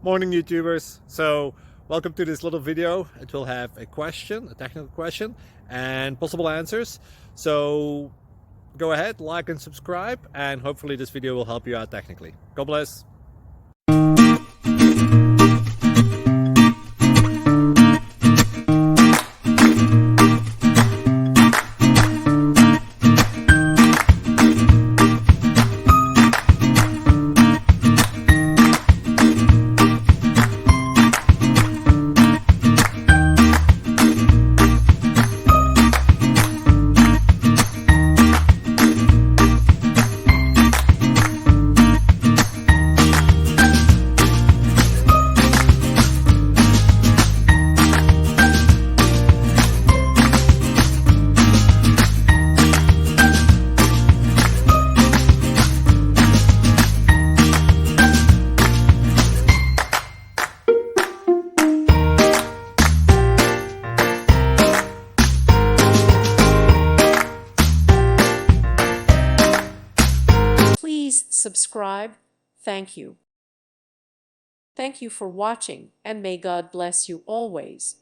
Morning YouTubers. So welcome to this little video. It will have a question, a technical question, and possible answers. So go ahead, like and subscribe, and hopefully this video will help you out technically. God bless. Please subscribe. Thank you. Thank you for watching, and may God bless you always.